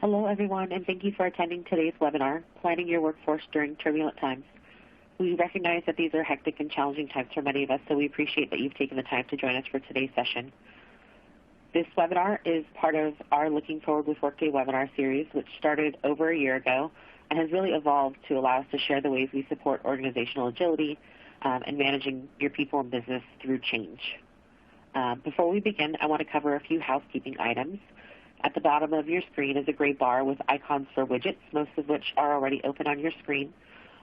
Hello, everyone, and thank you for attending today's webinar, Planning Your Workforce During Turbulent Times. We recognize that these are hectic and challenging times for many of us, so we appreciate that you've taken the time to join us for today's session. This webinar is part of our Looking Forward with Workday webinar series, which started over a year ago and has really evolved to allow us to share the ways we support organizational agility and managing your people and business through change. Before we begin, I want to cover a few housekeeping items. At the bottom of your screen is a gray bar with icons for widgets, most of which are already open on your screen.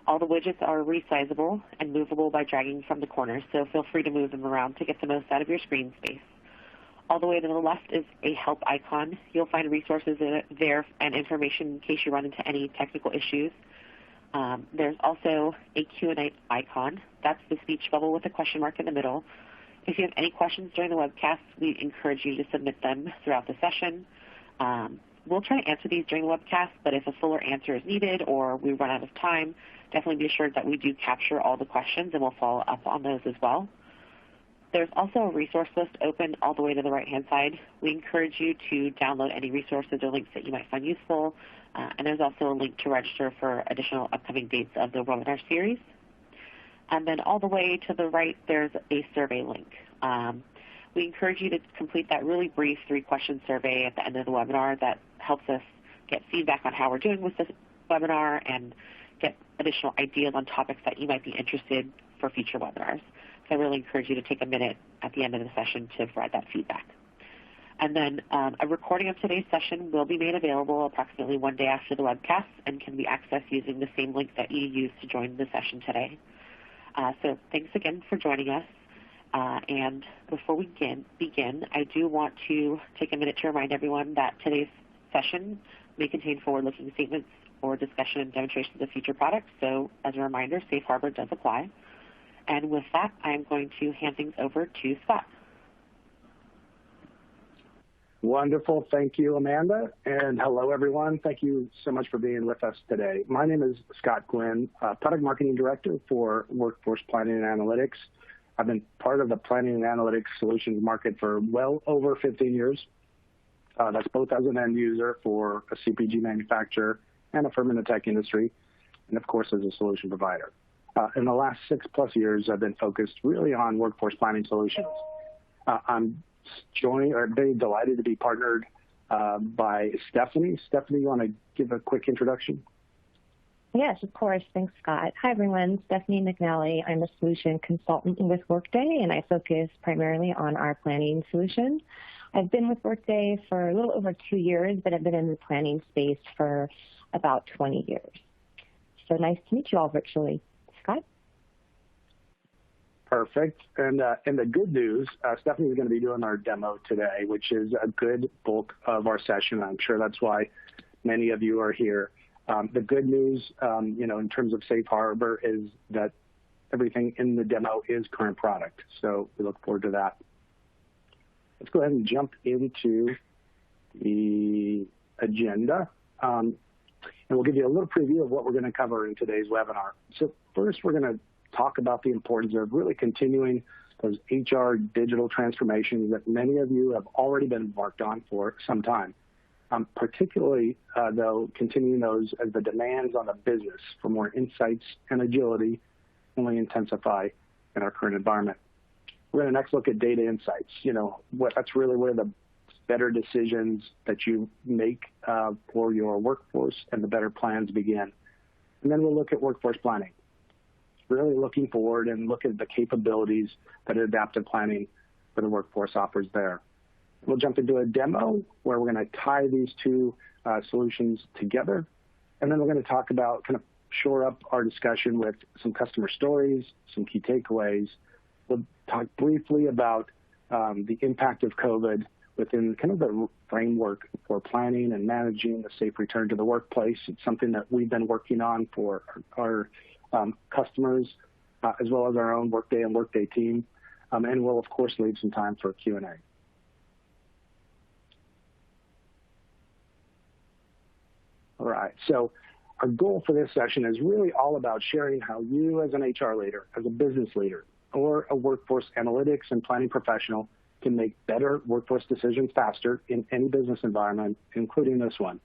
All the widgets are resizable and movable by dragging from the corners, so feel free to move them around to get the most out of your screen space. All the way to the left is a help icon. You'll find resources there and information in case you run into any technical issues. There's also a Q&A icon. That's the speech bubble with a question mark in the middle. If you have any questions during the webcast, we encourage you to submit them throughout the session. We'll try to answer these during the webcast, but if a fuller answer is needed or we run out of time, definitely be assured that we do capture all the questions and we'll follow up on those as well. There's also a resource list open all the way to the right-hand side. We encourage you to download any resources or links that you might find useful, and there's also a link to register for additional upcoming dates of the webinar series. And then all the way to the right, there's a survey link. We encourage you to complete that really brief 3-question survey at the end of the webinar that helps us get feedback on how we're doing with this webinar and get additional ideas on topics that you might be interested for future webinars. So I really encourage you to take a minute at the end of the session to provide that feedback. And then a recording of today's session will be made available approximately 1 day after the webcast and can be accessed using the same link that you used to join the session today. So thanks again for joining us. And before we begin, I do want to take a minute to remind everyone that today's session may contain forward-looking statements or discussion and demonstrations of future products. So as a reminder, Safe Harbor does apply. And with that, I'm going to hand things over to Scott. Wonderful. Thank you, Amanda. And hello, everyone. Thank you so much for being with us today. My name is Scott Gwynn, Product Marketing Director for Workforce Planning and Analytics. I've been part of the planning and analytics solutions market for well over 15 years. That's both as an end user for a CPG manufacturer and a firm in the tech industry, and of course as a solution provider. In the last 6+ years, I've been focused really on workforce planning solutions. I'm very delighted to be partnered by Stephanie. Stephanie, you want to give a quick introduction? Yes, of course. Thanks, Scott. Hi, everyone. Stephanie McNally. I'm a solution consultant with Workday, and I focus primarily on our planning solution. I've been with Workday for a little over 2 years, but I've been in the planning space for about 20 years. So nice to meet you all virtually. Scott? Perfect. And the good news, Stephanie is going to be doing our demo today, which is a good bulk of our session. I'm sure that's why many of you are here. The good news, in terms of Safe Harbor is that everything in the demo is current product. So we look forward to that. Let's go ahead and jump into the agenda. And we'll give you a little preview of what we're going to cover in today's webinar. So first, we're going to talk about the importance of really continuing those HR digital transformations that many of you have already been embarked on for some time. Particularly, though, continuing those as the demands on the business for more insights and agility only intensify in our current environment. We're going to next look at data insights. That's really where the better decisions that you make for your workforce and the better plans begin. And then we'll look at workforce planning, really looking forward and look at the capabilities that adaptive planning for the workforce offers there. We'll jump into a demo where we're going to tie these two solutions together. And then we're going to talk about kind of shore up our discussion with some customer stories, some key takeaways. We'll talk briefly about the impact of COVID within kind of the framework for planning and managing the safe return to the workplace. It's something that we've been working on for our customers as well as our own Workday and Workday team. And we'll, of course, leave some time for Q&A. All right, so our goal for this session is really all about sharing how you as an HR leader, as a business leader, or a workforce analytics and planning professional can make better workforce decisions faster in any business environment, including this one.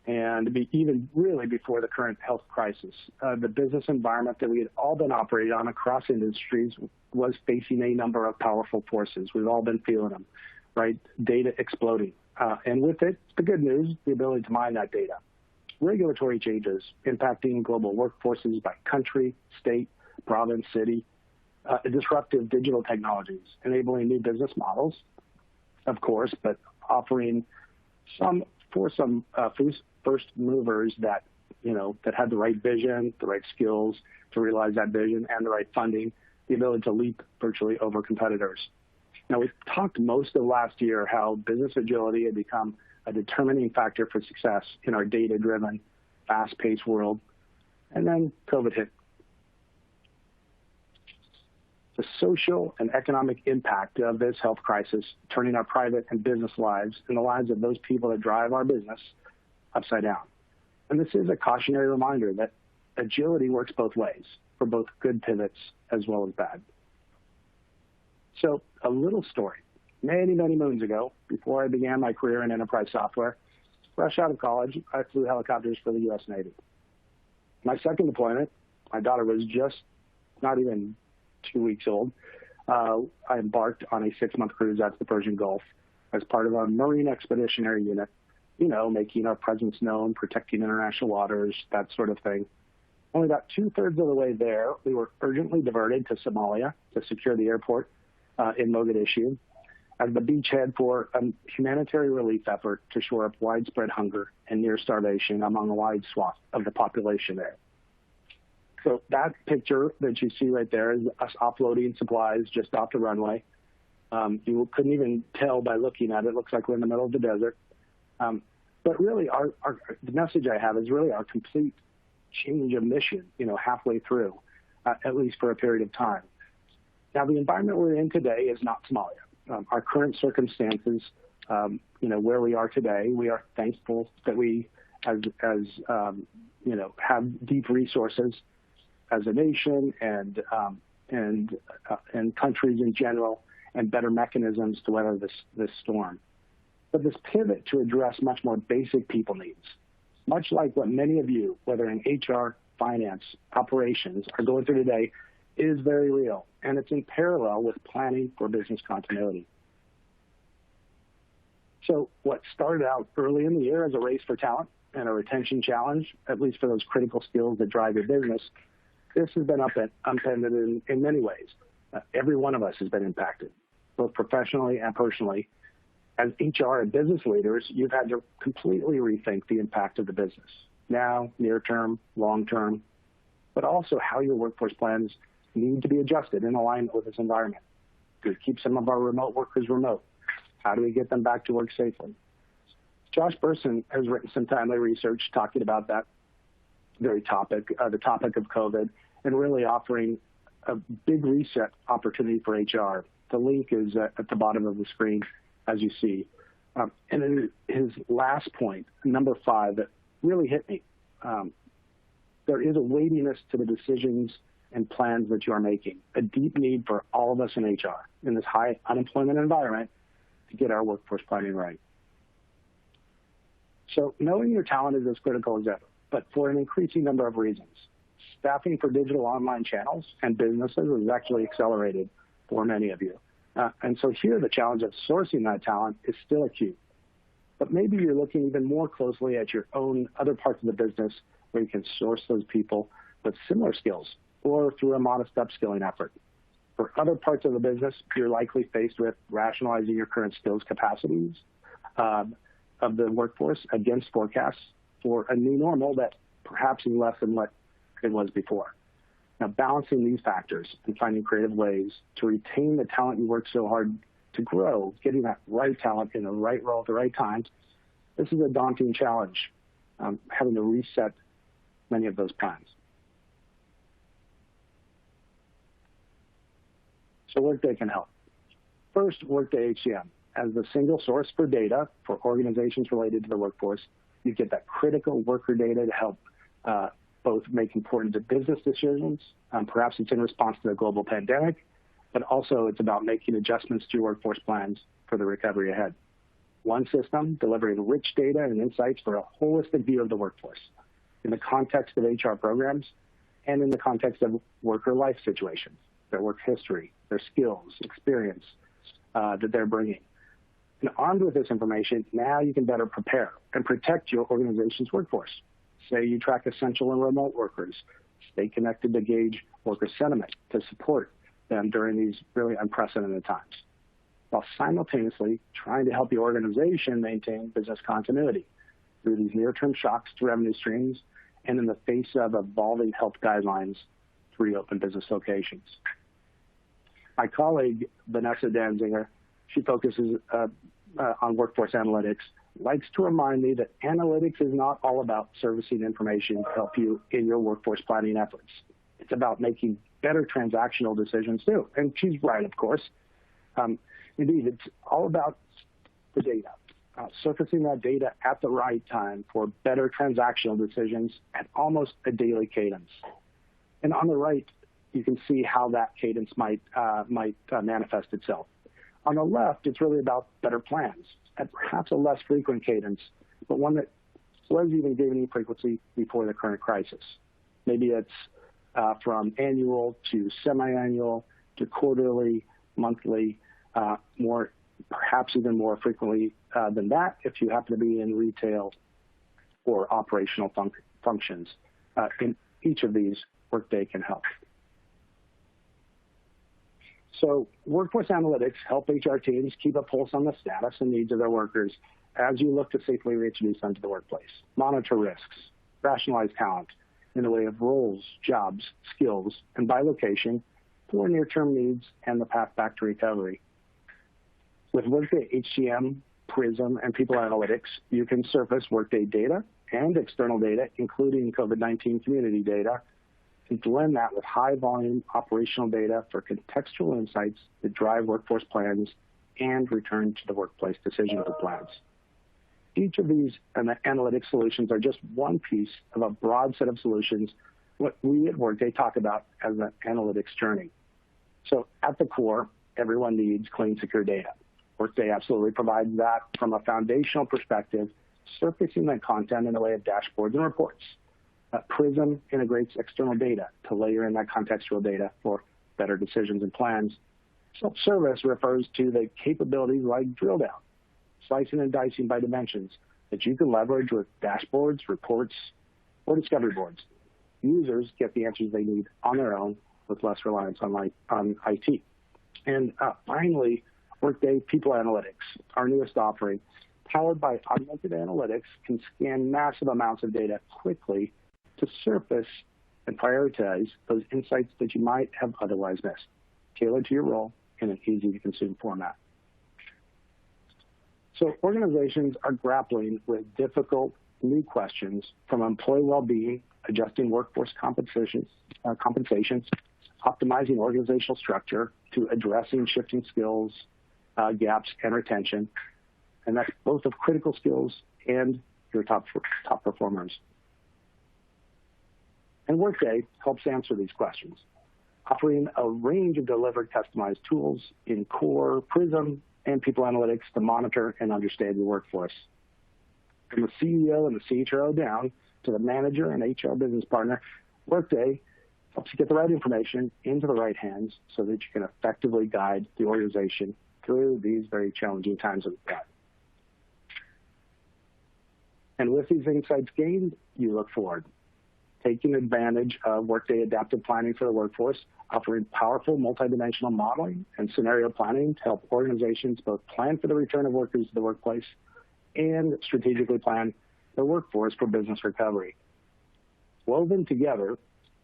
and even really before the current health crisis. The business environment that we had all been operating on across industries was facing a number of powerful forces. We've all been feeling them, right? Data exploding. And with it, the good news, the ability to mine that data. Regulatory changes impacting global workforces by country, state, province, city, disruptive digital technologies, enabling new business models, of course, but offering some first movers that had the right vision, the right skills to realize that vision, and the right funding, the ability to leap virtually over competitors. Now, we've talked most of last year how business agility had become a determining factor for success in our data-driven, fast-paced world, and then COVID hit. The social and economic impact of this health crisis, turning our private and business lives and the lives of those people that drive our business upside down. And this is a cautionary reminder that agility works both ways, for both good pivots as well as bad. So a little story. Many, many moons ago, before I began my career in enterprise software, fresh out of college, I flew helicopters for the U.S. Navy. My second deployment, my daughter was just not even 2 weeks old. I embarked on a 6-month cruise out to the Persian Gulf as part of a Marine Expeditionary Unit, making our presence known, protecting international waters, that sort of thing. Only about 2/3 of the way there, we were urgently diverted to Somalia to secure the airport in Mogadishu as the beachhead for a humanitarian relief effort to shore up widespread hunger and near starvation among a wide swath of the population there. So that picture that you see right there is us offloading supplies just off the runway. You couldn't even tell by looking at it. It looks like we're in the middle of the desert. But really, the message I have is really our complete change of mission, halfway through, at least for a period of time. Now, the environment we're in today is not Somalia. Our current circumstances, where we are today, we are thankful that we, have deep resources as a nation and countries in general, and better mechanisms to weather this storm. But this pivot to address much more basic people needs, much like what many of you, whether in HR, finance, operations, are going through today, is very real, and it's in parallel with planning for business continuity. So what started out early in the year as a race for talent and a retention challenge, at least for those critical skills that drive your business, this has been upended in many ways. Every one of us has been impacted, both professionally and personally. As HR and business leaders, you've had to completely rethink the impact of the business, now, near term, long term, but also how your workforce plans need to be adjusted in alignment with this environment. Do we keep some of our remote workers remote? How do we get them back to work safely? Josh Bersin has written some timely research talking about that very topic, the topic of COVID, and really offering a big reset opportunity for HR. The link is at the bottom of the screen, as you see. And his last point, number 5, that really hit me. There is a weightiness to the decisions and plans that you are making, a deep need for all of us in HR in this high unemployment environment to get our workforce planning right. So knowing your talent is as critical as ever, but for an increasing number of reasons. Staffing for digital online channels and businesses is actually accelerated for many of you. And so here the challenge of sourcing that talent is still acute. But maybe you're looking even more closely at your own other parts of the business where you can source those people with similar skills or through a modest upskilling effort. For other parts of the business, you're likely faced with rationalizing your current skills capacities of the workforce against forecasts for a new normal that perhaps is less than what it was before. Now, balancing these factors and finding creative ways to retain the talent you worked so hard to grow, getting that right talent in the right role at the right time, this is a daunting challenge, having to reset many of those plans. So Workday can help. First, Workday HCM. As the single source for data for organizations related to the workforce, you get that critical worker data to help both make important business decisions. Perhaps it's in response to the global pandemic, but also it's about making adjustments to your workforce plans for the recovery ahead. one system delivering rich data and insights for a holistic view of the workforce in the context of HR programs and in the context of worker life situations, their work history, their skills, experience that they're bringing. And armed with this information, now you can better prepare and protect your organization's workforce. Say you track essential and remote workers, stay connected to gauge worker sentiment to support them during these really unprecedented times, while simultaneously trying to help the organization maintain business continuity through these near-term shocks to revenue streams and in the face of evolving health guidelines to reopen business locations. My colleague, Vanessa Danziger, she focuses on workforce analytics, likes to remind me that analytics is not all about servicing information to help you in your workforce planning efforts. It's about making better transactional decisions too. And she's right, of course. Indeed, it's all about the data, surfacing that data at the right time for better transactional decisions at almost a daily cadence. And on the right, you can see how that cadence might manifest itself. On the left, it's really about better plans at perhaps a less frequent cadence, but one that was even gaining frequency before the current crisis. Maybe it's from annual to semi-annual to quarterly, monthly, perhaps even more frequently than that if you happen to be in retail or operational functions. In each of these, Workday can help. So workforce analytics help HR teams keep a pulse on the status and needs of their workers as you look to safely reintroduce them to the workplace, monitor risks, rationalize talent in the way of roles, jobs, skills, and by location for near-term needs and the path back to recovery. With Workday HCM, Prism, and People Analytics, you can surface Workday data and external data, including COVID-19 community data, and blend that with high-volume operational data for contextual insights that drive workforce plans and return to the workplace decision plans. Each of these analytic solutions are just one piece of a broad set of solutions, what we at Workday talk about as an analytics journey. So at the core, everyone needs clean, secure data. Workday absolutely provides that from a foundational perspective, surfacing that content in the way of dashboards and reports. Prism integrates external data to layer in that contextual data for better decisions and plans. Self-service refers to the capabilities like drill down, slicing and dicing by dimensions that you can leverage with dashboards, reports, or discovery boards. Users get the answers they need on their own with less reliance on IT. And finally, Workday People Analytics, our newest offering, powered by augmented analytics, can scan massive amounts of data quickly to surface and prioritize those insights that you might have otherwise missed, tailored to your role in an easy-to-consume format. So organizations are grappling with difficult new questions from employee well-being, adjusting workforce compensations, optimizing organizational structure, to addressing shifting skills, gaps, and retention. And that's both of critical skills and your top performers. And Workday helps answer these questions, offering a range of delivered customized tools in Core, Prism, and People Analytics to monitor and understand your workforce. From the CEO and the CHRO down to the manager and HR business partner, Workday helps you get the right information into the right hands so that you can effectively guide the organization through these very challenging times that we've got. And with these insights gained, you look forward, taking advantage of Workday Adaptive Planning for the Workforce, offering powerful multidimensional modeling and scenario planning to help organizations both plan for the return of workers to the workplace and strategically plan their workforce for business recovery. Woven together,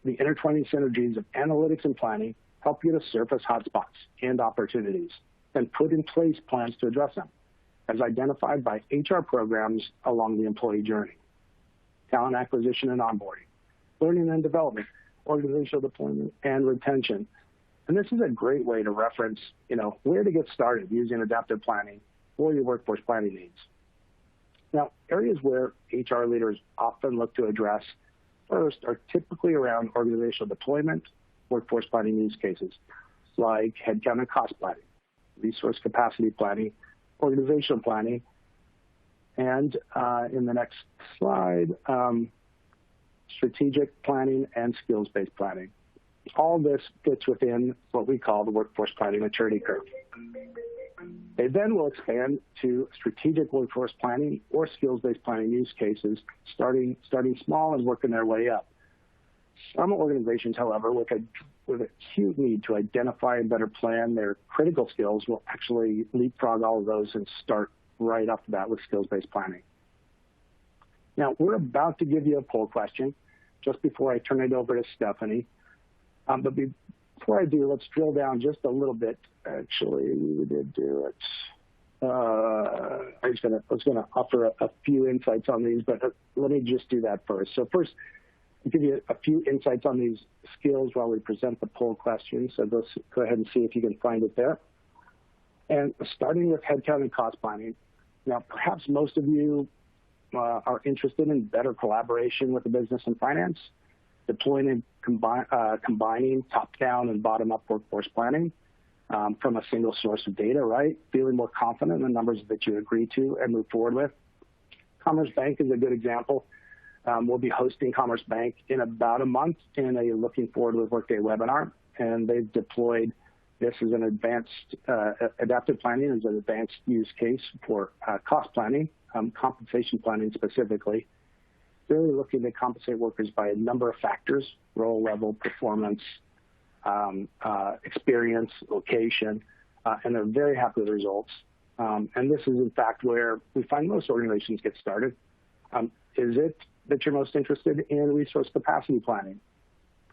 the intertwining synergies of analytics and planning help you to surface hotspots and opportunities and put in place plans to address them, as identified by HR programs along the employee journey, talent acquisition and onboarding, learning and development, organizational deployment, and retention. And this is a great way to reference, where to get started using adaptive planning for your workforce planning needs. Now, areas where HR leaders often look to address first are typically around organizational deployment, workforce planning use cases, like headcount and cost planning, resource capacity planning, organizational planning, And in the next slide, strategic planning and skills-based planning. All this fits within what we call the workforce planning maturity curve. They then will expand to strategic workforce planning or skills-based planning use cases, starting small and working their way up. Some organizations, however, with an acute need to identify and better plan their critical skills will actually leapfrog all of those and start right off the bat with skills-based planning. Now, we're about to give you a poll question just before I turn it over to Stephanie. But before I do, let's drill down just a little bit. Actually, we did do it. I was going to offer a few insights on these, but let me just do that first. So first, I'll give you a few insights on these skills while we present the poll question. So let's go ahead and see if you can find it there. And starting with headcount and cost planning. Now, perhaps most of you are interested in better collaboration with the business and finance, deploying and combining top-down and bottom-up workforce planning from a single source of data, right? Feeling more confident in the numbers that you agree to and move forward with. Commerce Bank is a good example. We'll be hosting Commerce Bank in about a month in a Looking Forward with Workday webinar, and they've deployed this as an advanced, adaptive planning as an advanced use case for cost planning, compensation planning specifically, really looking to compensate workers by a number of factors: role level, performance, experience, location, and they're very happy with the results. And this is, in fact, where we find most organizations get started. Is it that you're most interested in resource capacity planning?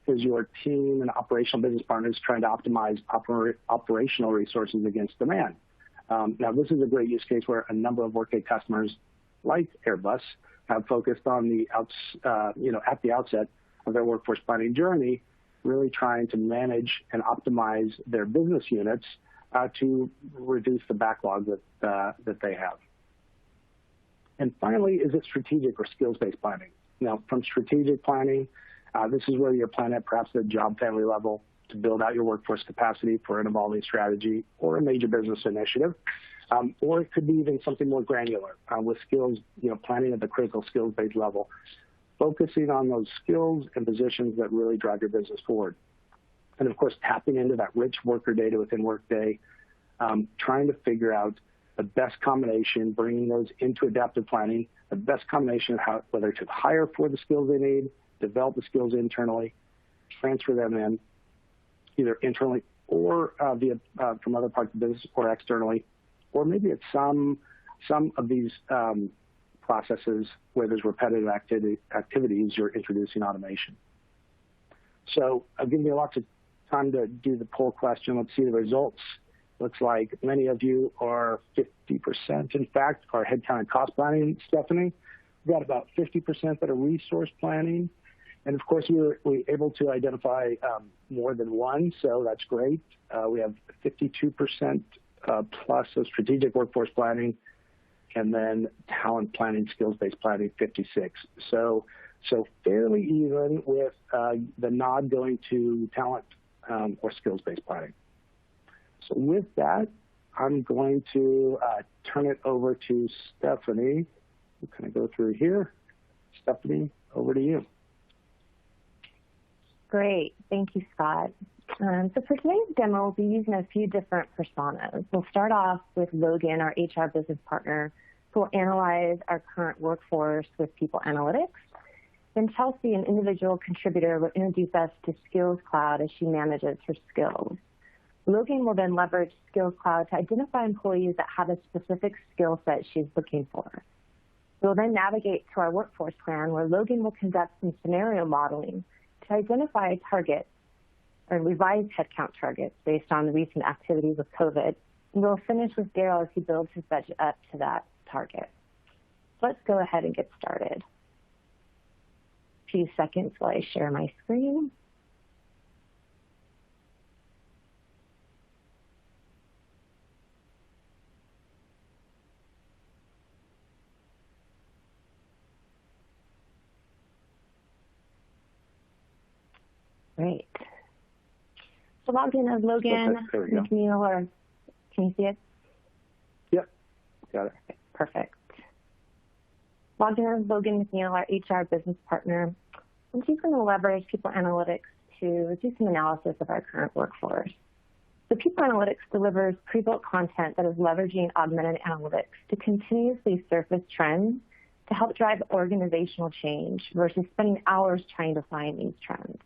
Is your team and operational business partners trying to optimize operational resources against demand? Now, this is a great use case where a number of Workday customers, like Airbus, have focused on at the outset of their workforce planning journey, really trying to manage and optimize their business units to reduce the backlog that they have. And finally, is it strategic or skills-based planning? Now, from strategic planning, this is where you're planning at perhaps the job family level to build out your workforce capacity for an evolving strategy or a major business initiative. Or it could be even something more granular with skills, planning at the critical skills-based level, focusing on those skills and positions that really drive your business forward. And of course, tapping into that rich worker data within Workday, trying to figure out the best combination, bringing those into adaptive planning, the best combination of whether to hire for the skills they need, develop the skills internally, transfer them in, either internally or from other parts of the business or externally, or maybe it's some of these processes where there's repetitive activities, you're introducing automation. So I'll give you lots of time to do the poll question. Let's see the results. Looks like many of you are 50%, in fact, are headcount and cost planning, Stephanie. We've got about 50% that are resource planning. And of course, we were able to identify more than one, so that's great. We have 52% plus of strategic workforce planning, and then talent planning, skills-based planning, 56. So fairly even with the nod going to talent or skills-based planning. So with that, I'm going to turn it over to Stephanie. We'll kind of go through here. Stephanie, over to you. Great. Thank you, Scott. So for today's demo, we'll be using a few different personas. We'll start off with Logan, our HR business partner, who will analyze our current workforce with people analytics. Then Chelsea, an individual contributor, will introduce us to Skills Cloud as she manages her skills. Logan will then leverage Skills Cloud to identify employees that have a specific skill set she's looking for. We'll then navigate to our workforce plan, where Logan will conduct some scenario modeling to identify targets or revise headcount targets based on the recent activities with COVID. And we'll finish with Daryl as he builds his budget up to that target. So let's go ahead and get started. A few seconds while I share my screen. Great. So logged in as Logan, McNeil, or can you see it? Yep, got it. Perfect. Logged in as Logan McNeil, our HR business partner, and she's going to leverage people analytics to do some analysis of our current workforce. So people analytics delivers pre-built content that is leveraging augmented analytics to continuously surface trends to help drive organizational change versus spending hours trying to find these trends.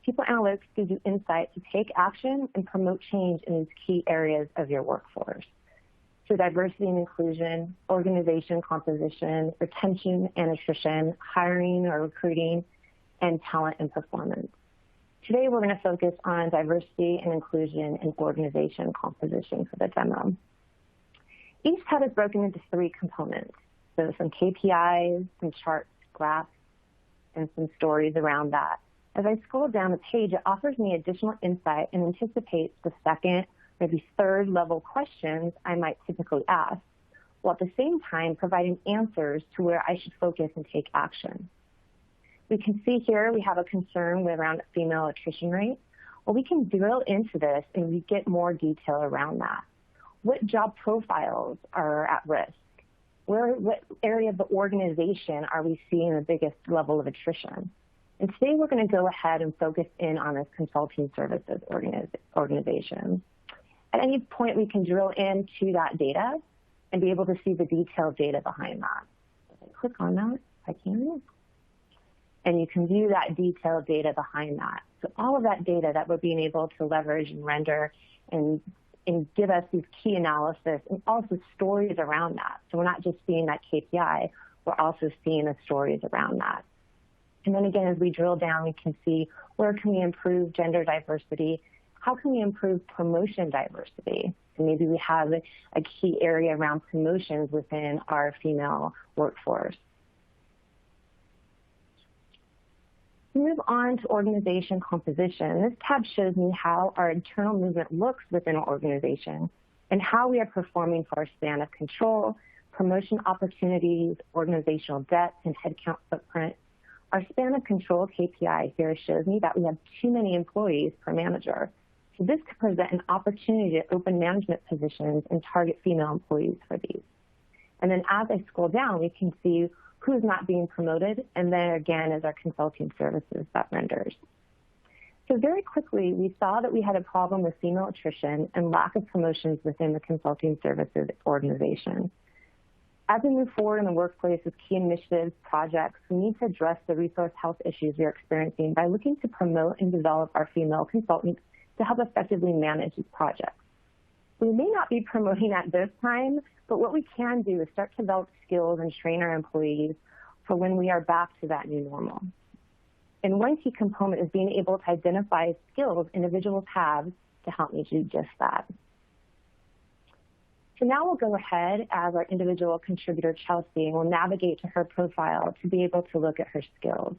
People analytics gives you insight to take action and promote change in these key areas of your workforce. So diversity and inclusion, organization composition, retention and attrition, hiring or recruiting, and talent and performance. Today, we're going to focus on diversity and inclusion and organization composition for the demo. Each tab is broken into 3 components. So some KPIs, some charts, graphs, and some stories around that. As I scroll down the page, it offers me additional insight and anticipates the second, maybe third level questions I might typically ask, while at the same time providing answers to where I should focus and take action. We can see here we have a concern around female attrition rate. Well, we can drill into this and we get more detail around that. What job profiles are at risk? What area of the organization are we seeing the biggest level of attrition? And today we're going to go ahead and focus in on this consulting services organization. At any point, we can drill into that data and be able to see the detailed data behind that. If I click on that, I can. And you can view that detailed data behind that. So all of that data that we're being able to leverage and render and give us these key analysis and also stories around that. So we're not just seeing that KPI, we're also seeing the stories around that. And then again, as we drill down, we can see where can we improve gender diversity? How can we improve promotion diversity? And maybe we have a key area around promotions within our female workforce. We move on to organization composition. This tab shows me how our internal movement looks within an organization and how we are performing for our span of control, promotion opportunities, organizational depth, and headcount footprint. Our span of control KPI here shows me that we have too many employees per manager. So this could present an opportunity to open management positions and target female employees for these. And then as I scroll down, we can see who's not being promoted, and then again is our consulting services that renders. So very quickly, we saw that we had a problem with female attrition and lack of promotions within the consulting services organization. As we move forward in the workplace with key initiatives, projects, we need to address the resource health issues we are experiencing by looking to promote and develop our female consultants to help effectively manage these projects. We may not be promoting at this time, but what we can do is start to develop skills and train our employees for when we are back to that new normal. And one key component is being able to identify skills individuals have to help me do just that. So now we'll go ahead as our individual contributor, Chelsea, and we'll navigate to her profile to be able to look at her skills.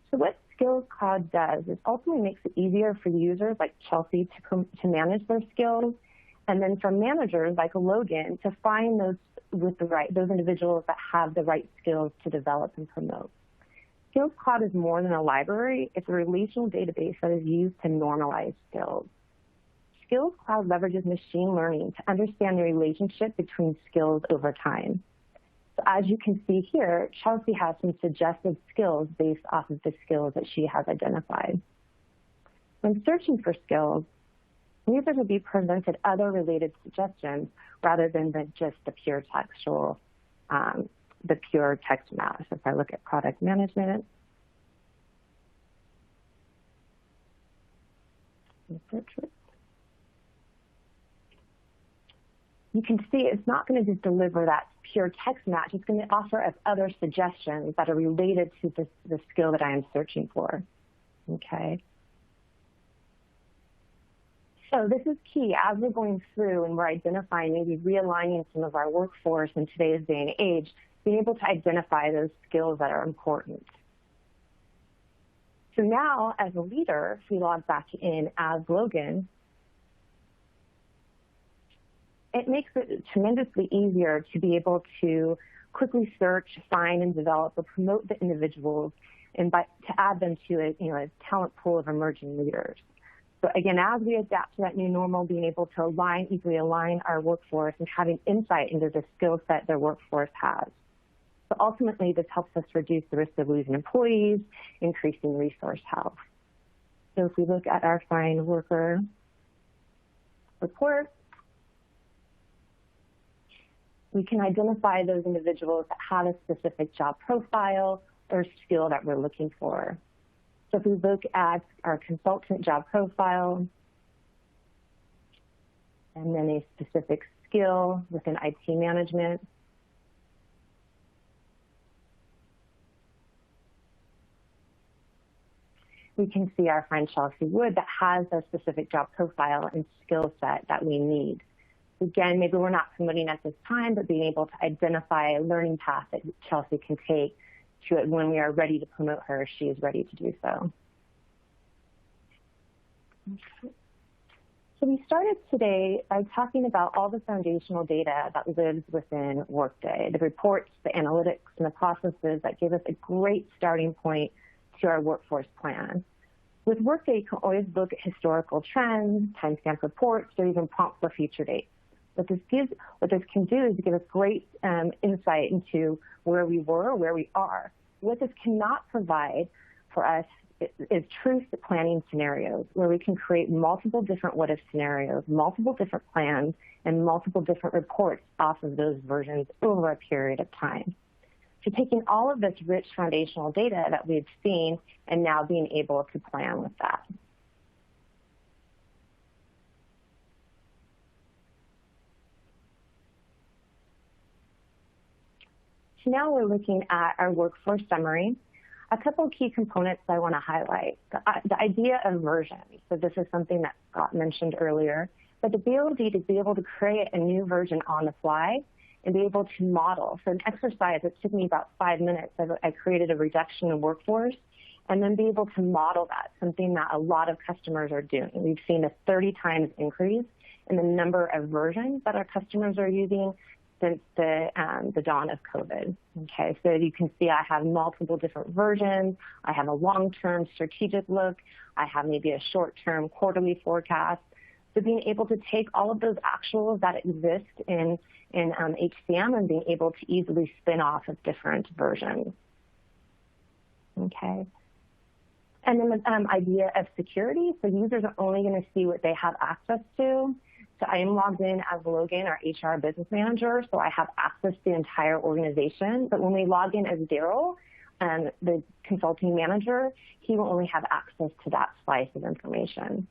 So what Skills Cloud does is ultimately makes it easier for users like Chelsea to manage their skills, and then for managers like Logan to find those individuals that have the right skills to develop and promote. Skills Cloud is more than a library. It's a relational database that is used to normalize skills. Skills Cloud leverages machine learning to understand the relationship between skills over time. So as you can see here, Chelsea has some suggested skills based off of the skills that she has identified. When searching for skills, users will be presented other related suggestions rather than just the pure textual, the pure text match. So if I look at product management, search it. You can see it's not going to just deliver that pure text match. It's going to offer us other suggestions that are related to the skill that I am searching for. Okay. So this is key as we're going through and we're identifying, maybe realigning some of our workforce in today's day and age, being able to identify those skills that are important. So now, as a leader, if we log back in as Logan, it makes it tremendously easier to be able to quickly search, find, and develop or promote the individuals and to add them to a talent pool of emerging leaders. So again, as we adapt to that new normal, being able to easily align our workforce and having insight into the skill set their workforce has. So ultimately, this helps us reduce the risk of losing employees, increasing resource health. So if we look at our find worker report, we can identify those individuals that have a specific job profile or skill that we're looking for. So if we look at our consultant job profile, and then a specific skill within IT management, we can see our friend Chelsea Wood that has a specific job profile and skill set that we need. Again, maybe we're not promoting at this time, but being able to identify a learning path that Chelsea can take to it when we are ready to promote her, she is ready to do so. So we started today by talking about all the foundational data that lives within Workday, the reports, the analytics, and the processes that give us a great starting point to our workforce plan. With Workday, you can always look at historical trends, timestamp reports, or even prompt for future dates. What this can do is give us great insight into where we were, where we are. What this cannot provide for us is truth planning scenarios where we can create multiple different what-if scenarios, multiple different plans, and multiple different reports off of those versions over a period of time. So taking all of this rich foundational data that we've seen and now being able to plan with that. So now we're looking at our workforce summary. A couple of key components I want to highlight. The idea of version. So this is something that Scott mentioned earlier, but the ability to be able to create a new version on the fly and be able to model. So an exercise that took me about 5 minutes, I created a reduction in workforce and then be able to model that, something that a lot of customers are doing. We've seen a 30 times increase in the number of versions that our customers are using since the dawn of COVID. Okay, so you can see I have multiple different versions. I have a long-term strategic look. I have maybe a short-term quarterly forecast. So being able to take all of those actuals that exist in HCM and being able to easily spin off of different versions. Okay. And then the idea of security. So users are only going to see what they have access to. So I am logged in as Logan, our HR business manager, so I have access to the entire organization. But when we log in as Daryl, the consulting manager, he will only have access to that slice of information.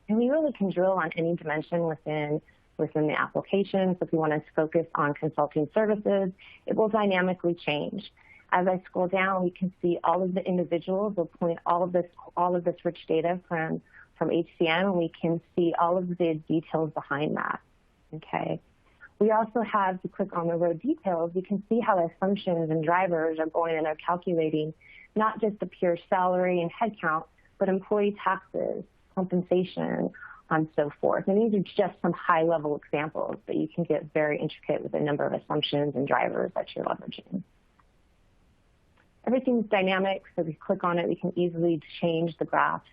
And we really can drill on any dimension within the application. So if we want to focus on consulting services, it will dynamically change. As I scroll down, we can see all of the individuals will point all of this rich data from HCM, and we can see all of the details behind that. Okay. We also have, if you click on the row details, you can see how assumptions and drivers are going and are calculating not just the pure salary and headcount, but employee taxes, compensation, and so forth. And these are just some high-level examples, but you can get very intricate with the number of assumptions and drivers that you're leveraging. Everything's dynamic, so if we click on it, we can easily change the graphs.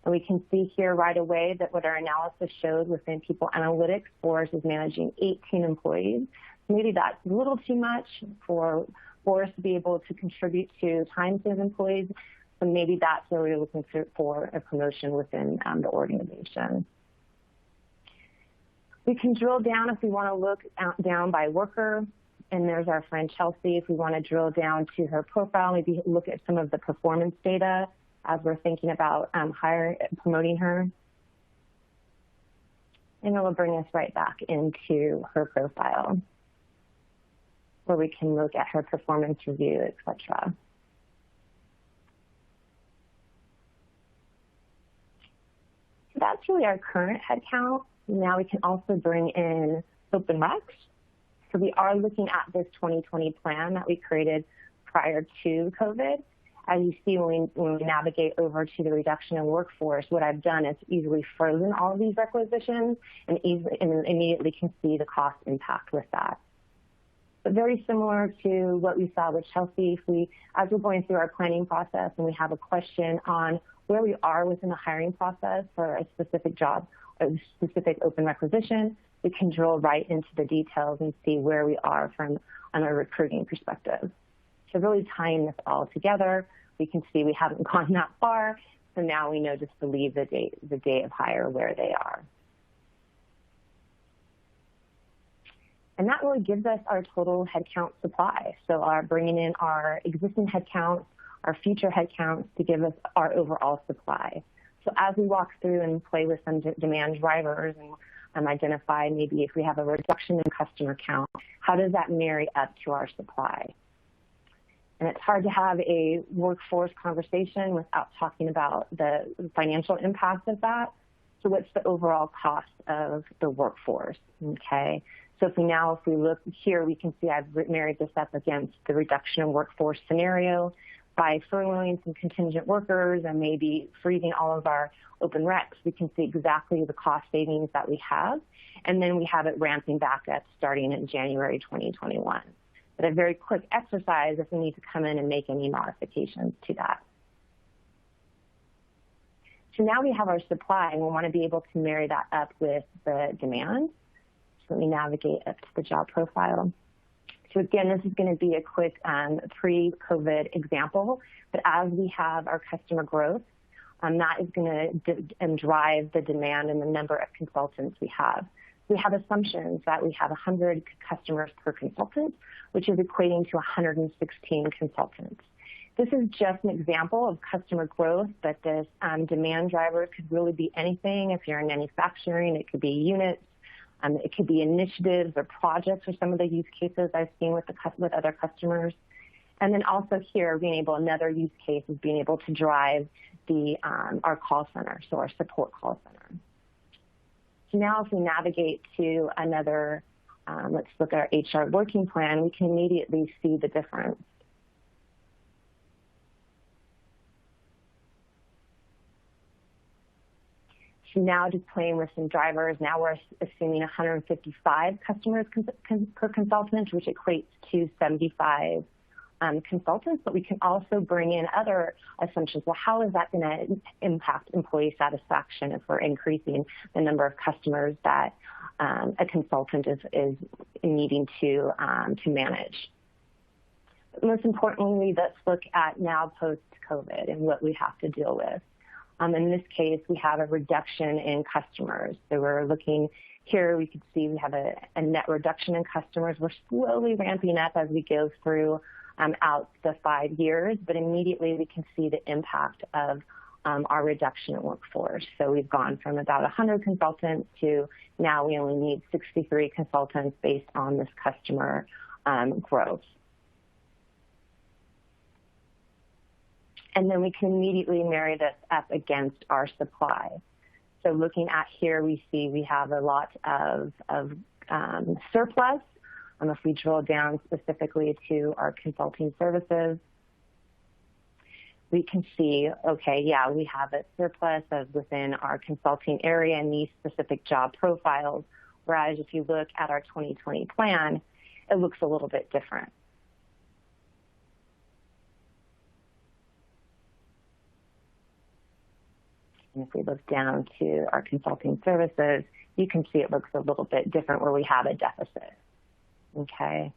And we can see here right away that what our analysis showed within People Analytics, Forrest is managing 18 employees. Maybe that's a little too much for Forrest to be able to contribute to time to his employees. So maybe that's where we're looking for a promotion within the organization. We can drill down if we want to look down by worker. And there's our friend Chelsea. If we want to drill down to her profile, maybe look at some of the performance data as we're thinking about promoting her. And it will bring us right back into her profile, where we can look at her performance review, etc. So that's really our current headcount. Now we can also bring in open recs. So we are looking at this 2020 plan that we created prior to COVID. As you see, when we navigate over to the reduction in workforce, what I've done is easily frozen all of these requisitions and immediately can see the cost impact with that. But very similar to what we saw with Chelsea, as we're going through our planning process and we have a question on where we are within the hiring process for a specific job, or a specific open requisition. We can drill right into the details and see where we are from on a recruiting perspective. So really tying this all together, we can see we haven't gone that far, so now we know just to leave the day of hire where they are. And that really gives us our total headcount supply. So bringing in our existing headcounts, our future headcounts to give us our overall supply. So as we walk through and play with some demand drivers and identify maybe if we have a reduction in customer count, how does that marry up to our supply? And it's hard to have a workforce conversation without talking about the financial impact of that. So what's the overall cost of the workforce, okay? So if we look here, we can see I've married this up against the reduction in workforce scenario by furloughing some contingent workers and maybe freezing all of our open recs. We can see exactly the cost savings that we have, and then we have it ramping back up starting in January 2021. But a very quick exercise if we need to come in and make any modifications to that. So now we have our supply, and we want to be able to marry that up with the demand. So let me navigate up to the job profile. So again, this is going to be a quick pre-COVID example, but as we have our customer growth, that is going to drive the demand and the number of consultants we have. We have assumptions that we have 100 customers per consultant, which is equating to 116 consultants. This is just an example of customer growth, but this demand driver could really be anything. If you're in manufacturing, it could be units. It could be initiatives or projects or some of the use cases I've seen with other customers. And then also here, another use case is being able to drive our call center, so our support call center. So now if we navigate to another, let's look at our HR working plan, we can immediately see the difference. So now just playing with some drivers, now we're assuming 155 customers per consultant, which equates to 75 consultants, but we can also bring in other assumptions. Well, how is that going to impact employee satisfaction if we're increasing the number of customers that a consultant is needing to manage? But most importantly, let's look at now post-COVID and what we have to deal with. In this case, we have a reduction in customers. So we're looking here, we could see we have a net reduction in customers. We're slowly ramping up as we go through out the 5 years, but immediately we can see the impact of our reduction in workforce. So we've gone from about 100 consultants to now we only need 63 consultants based on this customer growth. And then we can immediately marry this up against our supply. So looking at here, we see we have a lot of surplus. If we drill down specifically to our consulting services, we can see, okay, yeah, we have a surplus of within our consulting area and these specific job profiles, whereas if you look at our 2020 plan, it looks a little bit different. And if we look down to our consulting services, you can see it looks a little bit different where we have a deficit, okay?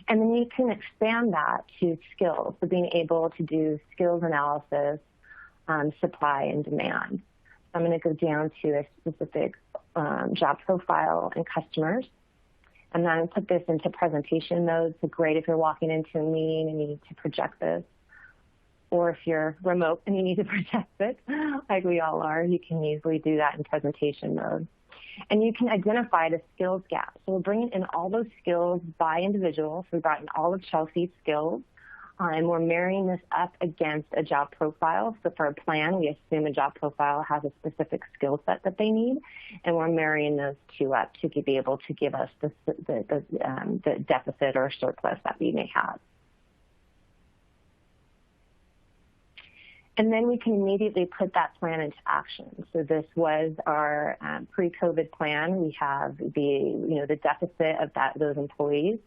And then you can expand that to skills, so being able to do skills analysis, supply and demand. I'm going to go down to a specific job profile and customers, and then put this into presentation mode. So great if you're walking into a meeting and you need to project this. Or if you're remote and you need to project it, like we all are, you can easily do that in presentation mode. And you can identify the skills gap. So we're bringing in all those skills by individual. So we've gotten all of Chelsea's skills, and we're marrying this up against a job profile. So for a plan, we assume a job profile has a specific skill set that they need, and we're marrying those two up to be able to give us the deficit or surplus that we may have. And then we can immediately put that plan into action. So this was our pre-COVID plan. We have the deficit of those employees.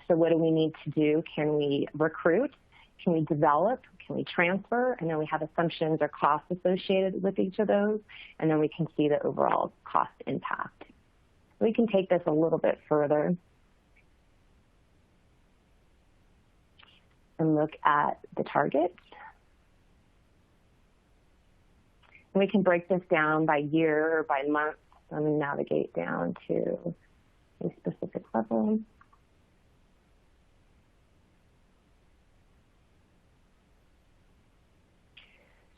So what do we need to do? Can we recruit? Can we develop? Can we transfer? And then we have assumptions or costs associated with each of those, and then we can see the overall cost impact. We can take this a little bit further and look at the targets. And we can break this down by year or by month. Let me navigate down to a specific level.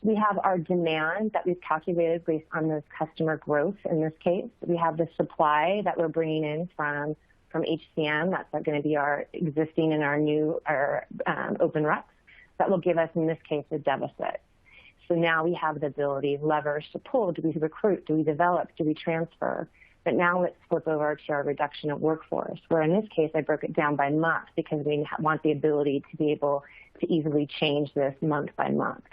We have our demand that we've calculated based on those customer growth in this case. We have the supply that we're bringing in from HCM. That's going to be our existing and our new open recs. That will give us, in this case, a deficit. So now we have the ability, levers to pull. Do we recruit? Do we develop? Do we transfer? But now let's flip over to our reduction of workforce, where in this case I broke it down by month because we want the ability to be able to easily change this month by month.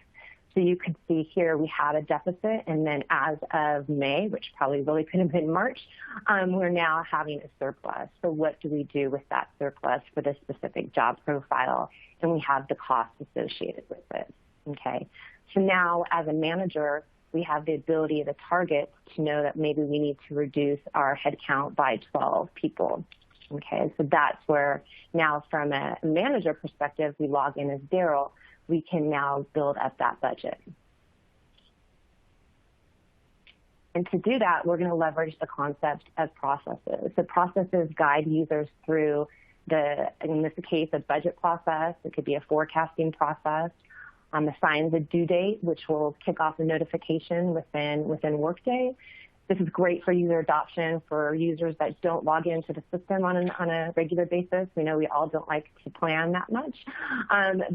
So you can see here we had a deficit, and then as of May, which probably really could have been March, we're now having a surplus. So what do we do with that surplus for this specific job profile? And we have the costs associated with it, okay? So now as a manager, we have the ability, the target, to know that maybe we need to reduce our headcount by 12 people, okay? So that's where now from a manager perspective, we log in as Daryl, we can now build up that budget. And to do that, we're going to leverage the concept of processes. So processes guide users through in this case, a budget process. It could be a forecasting process. Assigns a due date, which will kick off a notification within Workday. This is great for user adoption for users that don't log into the system on a regular basis. We know we all don't like to plan that much,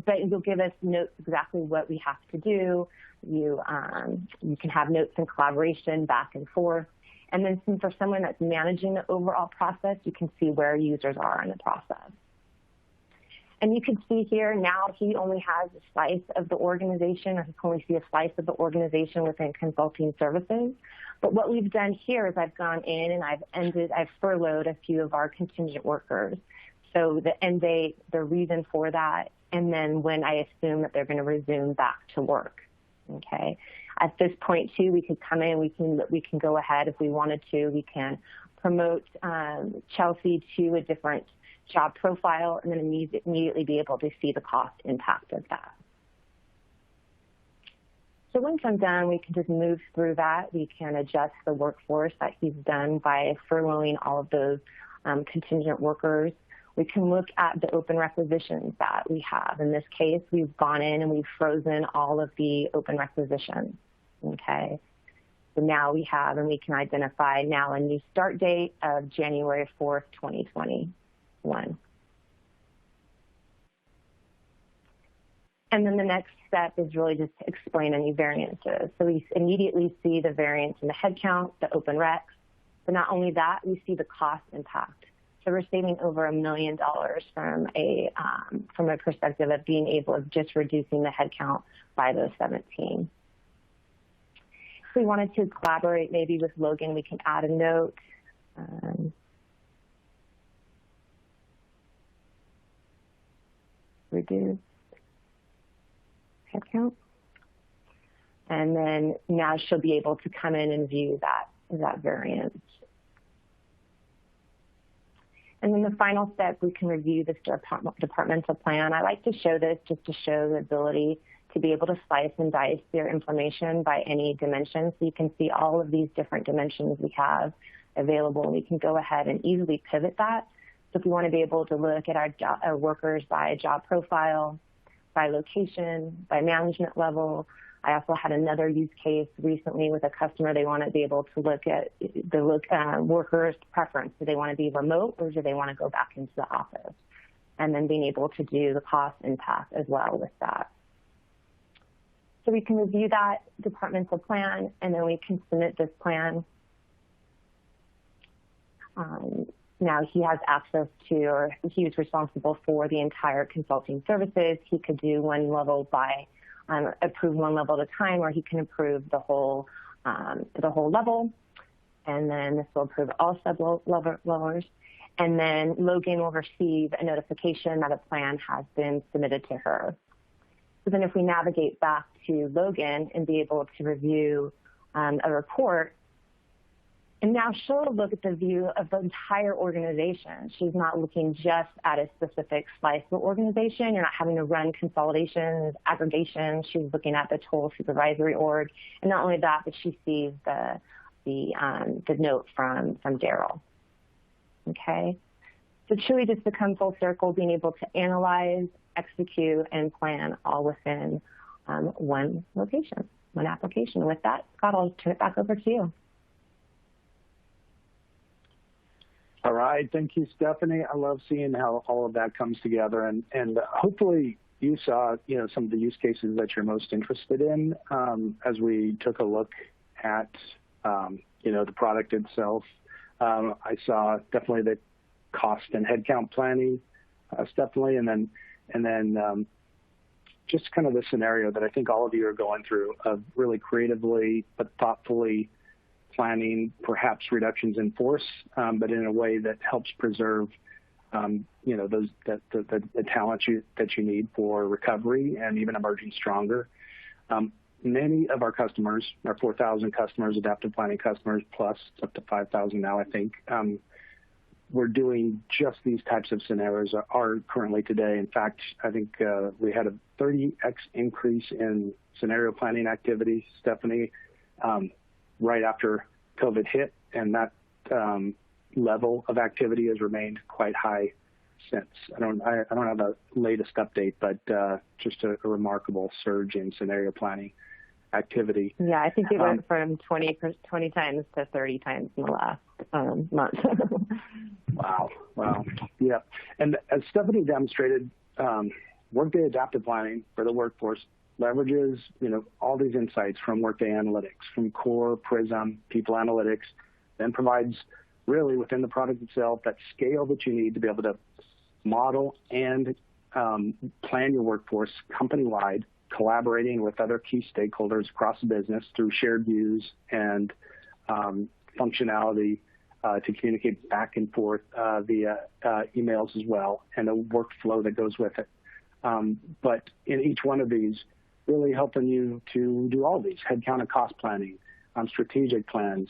but you'll give us notes exactly what we have to do. You can have notes and collaboration back and forth. And then for someone that's managing the overall process, you can see where users are in the process. And you can see here now he only has a slice of the organization, or he can only see a slice of the organization within consulting services. But what we've done here is I've gone in and I've furloughed a few of our contingent workers. So the end date, the reason for that, and then when I assume that they're going to resume back to work. Okay. At this point too, we could come in, we can go ahead if we wanted to. We can promote Chelsea to a different job profile and then immediately be able to see the cost impact of that. So once I'm done, we can just move through that. We can adjust the workforce that he's done by furloughing all of those contingent workers. We can look at the open requisitions that we have. In this case, we've gone in and we've frozen all of the open requisitions, okay? So now we have, and we can identify now a new start date of January 4th, 2021. And then the next step is really just to explain any variances. So we immediately see the variance in the headcount, the open recs. But not only that, we see the cost impact. So we're saving over $1 million from a perspective of being able of just reducing the headcount by those 17. If we wanted to collaborate maybe with Logan, we can add a note. Reduce headcount. And then now she'll be able to come in and view that variance. And then the final step, we can review this departmental plan. I like to show this just to show the ability to be able to slice and dice their information by any dimension. So you can see all of these different dimensions we have available. We can go ahead and easily pivot that. So if we want to be able to look at our workers by job profile, by location, by management level. I also had another use case recently with a customer. They want to be able to look at the workers' preference. Do they want to be remote or do they want to go back into the office? And then being able to do the cost impact as well with that. So we can review that departmental plan, and then we can submit this plan. Now he has access to, or he is responsible for the entire consulting services. He could do one level by, approve one level at a time, or he can approve the whole level. And then this will approve all sub-levels. And then Logan will receive a notification that a plan has been submitted to her. So then if we navigate back to Logan and be able to review a report, and now she'll look at the view of the entire organization. She's not looking just at a specific slice of the organization. You're not having to run consolidations, aggregations. She's looking at the total supervisory org. And not only that, but she sees the note from Daryl. Okay? So truly just to come full circle, being able to analyze, execute, and plan all within one location, one application. With that, Scott, I'll turn it back over to you. All right. Thank you, Stephanie. I love seeing how all of that comes together. And hopefully you saw, some of the use cases that you're most interested in as we took a look at, the product itself. I saw definitely the cost and headcount planning, definitely, and then just kind of the scenario that I think all of you are going through of really creatively but thoughtfully planning perhaps reductions in force, but in a way that helps preserve, the talent that you need for recovery and even emerging stronger. Many of our customers, our 4,000 customers, adaptive planning customers, plus up to 5,000 now, I think, we're doing just these types of scenarios are currently today. In fact, I think we had a 30x increase in scenario planning activity, Stephanie, right after COVID hit, and that level of activity has remained quite high since. I don't have the latest update, but just a remarkable surge in scenario planning activity. Yeah, I think it went from 20 times to 30 times in the last month. Wow. Yeah. And as Stephanie demonstrated, Workday Adaptive Planning for the workforce leverages, all these insights from Workday Analytics, from Core, Prism, People Analytics, then provides really within the product itself that scale that you need to be able to model and plan your workforce company-wide, collaborating with other key stakeholders across the business through shared views and functionality to communicate back and forth via emails as well, and a workflow that goes with it. But in each one of these, really helping you to do all these, headcount and cost planning, strategic plans,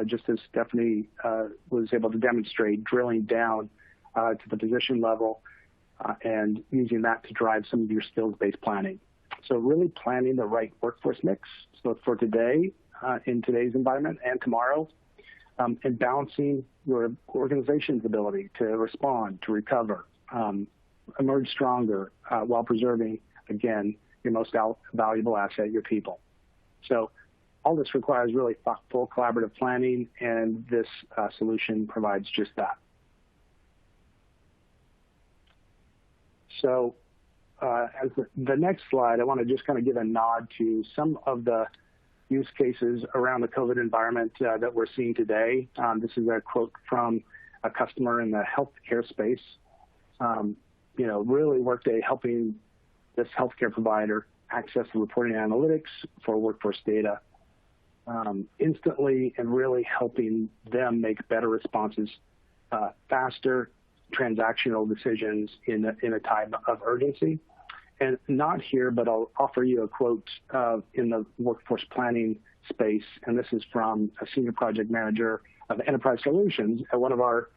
just as Stephanie was able to demonstrate, drilling down to the position level and using that to drive some of your skills-based planning. So really planning the right workforce mix, so for today, in today's environment, and tomorrow, and balancing your organization's ability to respond, to recover, emerge stronger while preserving, again, your most valuable asset, your people. So all this requires really thoughtful collaborative planning, and this solution provides just that. So as the next slide, I want to just kind of give a nod to some of the use cases around the COVID environment that we're seeing today. This is a quote from a customer in the healthcare space. Really Workday helping this healthcare provider access the reporting analytics for workforce data instantly, and really helping them make better responses faster, transactional decisions in a time of urgency. And not here, but I'll offer you a quote in the workforce planning space, and this is from a senior project manager of enterprise solutions at one of our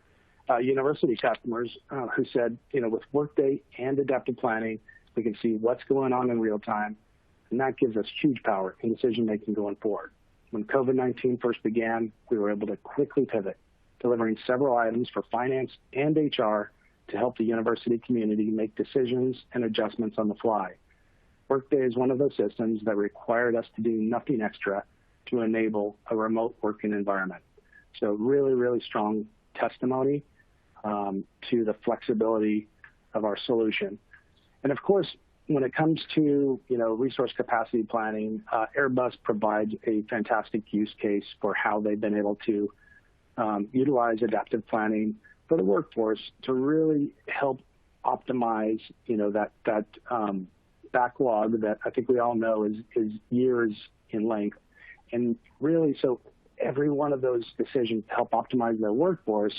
university customers who said, with Workday and adaptive planning, we can see what's going on in real time, and that gives us huge power in decision-making going forward. When COVID-19 first began, we were able to quickly pivot, delivering several items for finance and HR to help the university community make decisions and adjustments on the fly. Workday is one of those systems that required us to do nothing extra to enable a remote working environment. So really, really strong testimony to the flexibility of our solution. And of course, when it comes to resource capacity planning, Airbus provides a fantastic use case for how they've been able to utilize adaptive planning for the workforce to really help optimize, that backlog that I think we all know is years in length, and really so every one of those decisions to help optimize their workforce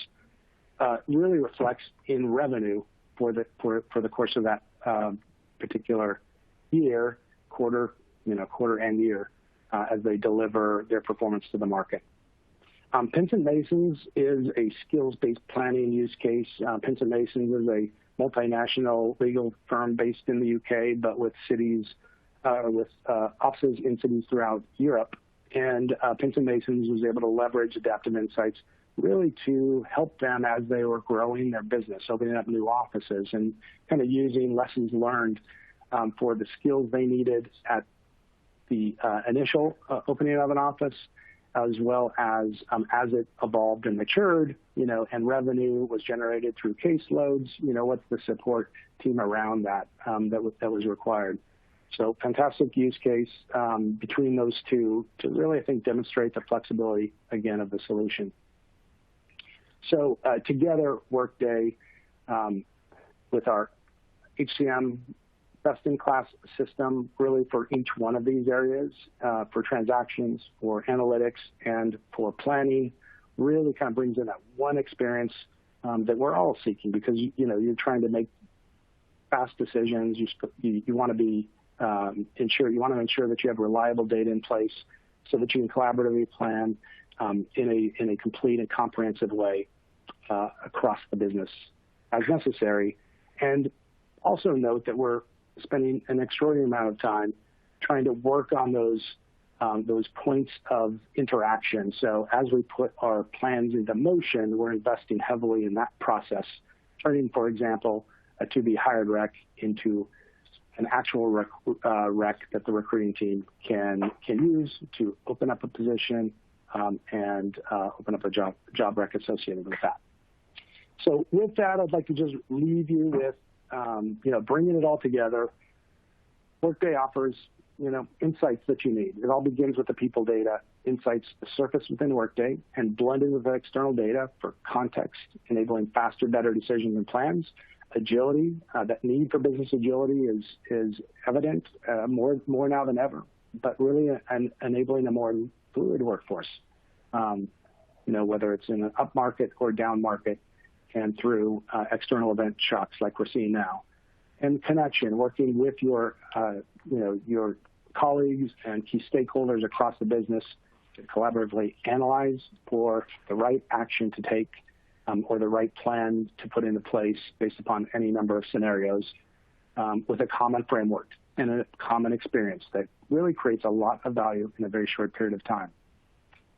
really reflects in revenue for the course of that particular year, quarter end year, as they deliver their performance to the market. Pinson Masons is a skills-based planning use case. Pinson Masons is a multinational legal firm based in the UK, but with offices in cities throughout Europe. And Pinson Masons was able to leverage adaptive insights really to help them as they were growing their business, opening up new offices and kind of using lessons learned for the skills they needed at the initial opening of an office, as well as it evolved and matured, and revenue was generated through caseloads, what's the support team around that that was required. So fantastic use case between those two to really, I think, demonstrate the flexibility, again, of the solution. So together, Workday, with our HCM best-in-class system, really for each one of these areas, for transactions, for analytics, and for planning, really kind of brings in that one experience that we're all seeking, because you're trying to make fast decisions. You want to be you want to ensure that you have reliable data in place so that you can collaboratively plan in a complete and comprehensive way across the business as necessary. And also note that we're spending an extraordinary amount of time trying to work on those points of interaction. So as we put our plans into motion, we're investing heavily in that process, turning, for example, a to-be hired rec into an actual rec that the recruiting team can use to open up a position and open up a job rec associated with that. So with that, I'd like to just leave you with, bringing it all together. Workday offers, insights that you need. It all begins with the people data. Insights surface within Workday and blended with the external data for context, enabling faster, better decisions and plans. Agility, that need for business agility is evident more now than ever, but really enabling a more fluid workforce, whether it's in an up market or down market, and through external event shocks like we're seeing now. And connection, working with your colleagues and key stakeholders across the business to collaboratively analyze for the right action to take or the right plan to put into place based upon any number of scenarios with a common framework and a common experience that really creates a lot of value in a very short period of time.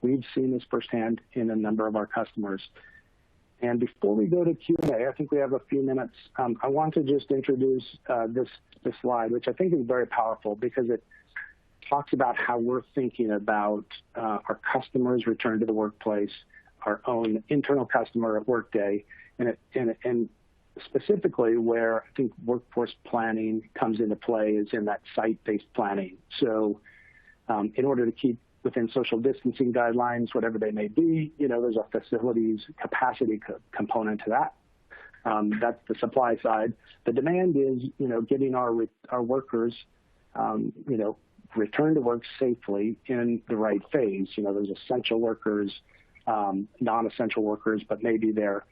We've seen this firsthand in a number of our customers. And before we go to Q&A, I think we have a few minutes. I want to just introduce this slide, which I think is very powerful because it talks about how we're thinking about our customers' return to the workplace, our own internal customer at Workday, and specifically where I think workforce planning comes into play is in that site-based planning. So in order to keep within social distancing guidelines, whatever they may be, there's a facilities capacity component to that. That's the supply side. The demand is, getting our workers, return to work safely in the right phase. There's essential workers, non-essential workers, but maybe they're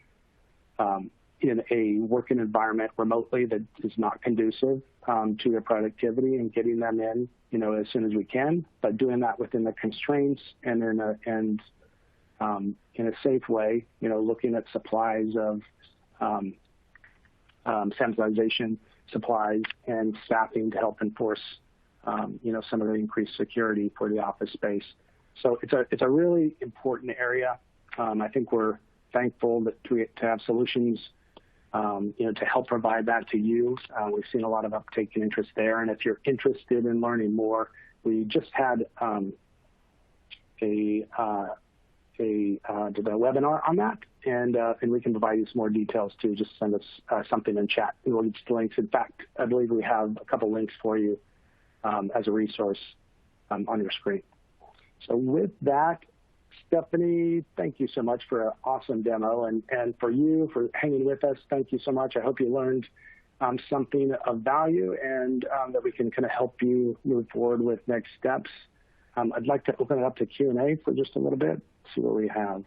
in a working environment remotely that is not conducive to their productivity, and getting them in, as soon as we can, but doing that within the constraints and in a safe way, looking at supplies of sanitization supplies and staffing to help enforce, some of the increased security for the office space. So it's a really important area. I think we're thankful to have solutions, to help provide that to you. We've seen a lot of uptake and interest there. And if you're interested in learning more, we just had a webinar on that, and we can provide you some more details too. Just send us something in chat. We'll get the links. In fact, I believe we have a couple links for you as a resource on your screen. So with that, Stephanie, thank you so much for an awesome demo, and for you for hanging with us. Thank you so much. I hope you learned something of value, and that we can kind of help you move forward with next steps. I'd like to open it up to Q&A for just a little bit, see what we have.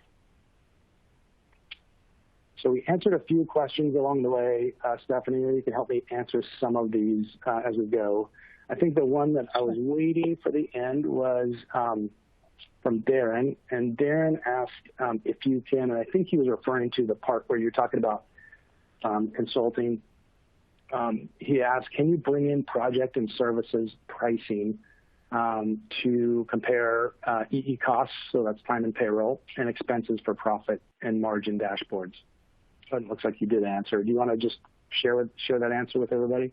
So we answered a few questions along the way. Stephanie, you can help me answer some of these as we go. I think the one that I was waiting for the end was from Darren, and Darren asked if you can, and I think he was referring to the part where you're talking about consulting. He asked, can you bring in project and services pricing to compare EE costs, so that's time and payroll, and expenses for profit and margin dashboards? So it looks like you did answer. Do you want to just share that answer with everybody?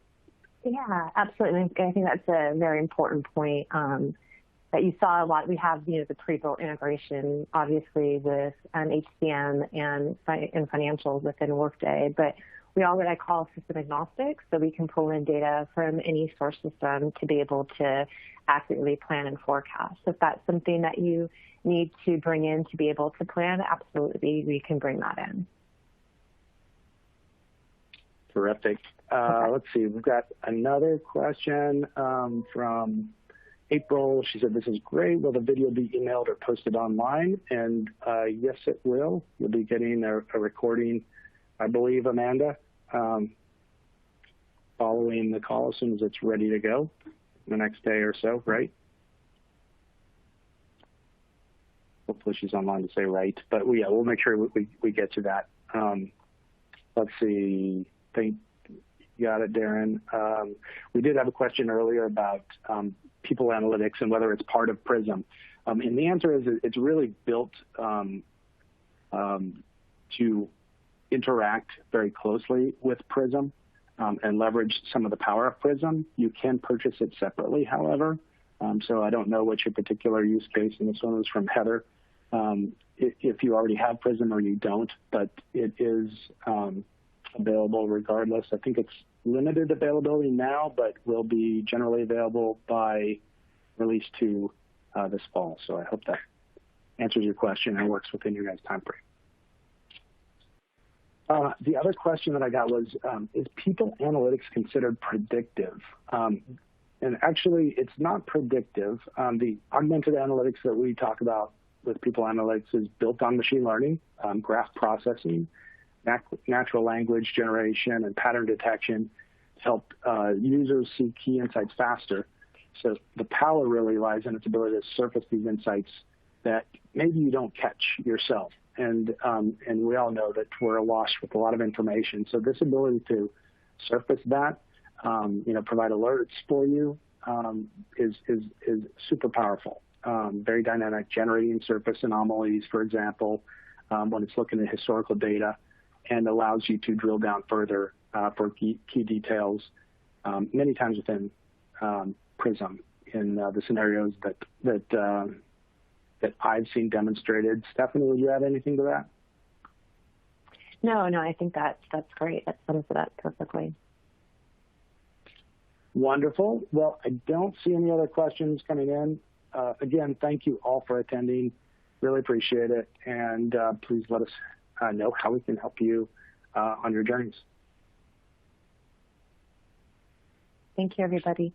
Yeah, absolutely. I think that's a very important point that you saw a lot. We have, the pre-built integration, obviously, with HCM and financials within Workday, but we are what I call system agnostic, so we can pull in data from any source system to be able to accurately plan and forecast. If that's something that you need to bring in to be able to plan, absolutely, we can bring that in. Terrific. Okay. Let's see, we've got another question from April. She said, this is great. Will the video be emailed or posted online? And yes, it will. You'll be getting a recording, I believe, Amanda, following the call as soon as it's ready to go the next day or so, right? Hopefully she's online to say right. But yeah, we'll make sure we get to that. Let's see. Think you got it, Darren. We did have a question earlier about people analytics and whether it's part of Prism. And the answer is it's really built to interact very closely with Prism and leverage some of the power of Prism. You can purchase it separately, however. So I don't know what your particular use case, and this one was from Heather, if you already have Prism or you don't, but it is available regardless. I think it's limited availability now, but will be generally available by release 2 this fall. So I hope that answers your question and works within your guys' time frame. The other question that I got was, is people analytics considered predictive? And actually, it's not predictive. The augmented analytics that we talk about with people analytics is built on machine learning, graph processing, natural language generation, and pattern detection to help users see key insights faster. So the power really lies in its ability to surface these insights that maybe you don't catch yourself. And we all know that we're awash with a lot of information. So this ability to surface that, provide alerts for you is super powerful. Very dynamic, generating surface anomalies, for example, when it's looking at historical data, and allows you to drill down further for key details, many times within Prism in the scenarios that I've seen demonstrated. Stephanie, would you add anything to that? No, I think that's great. That sums it up perfectly. Wonderful. Well, I don't see any other questions coming in. Again, thank you all for attending. Really appreciate it. And please let us know how we can help you on your journeys. Thank you, everybody.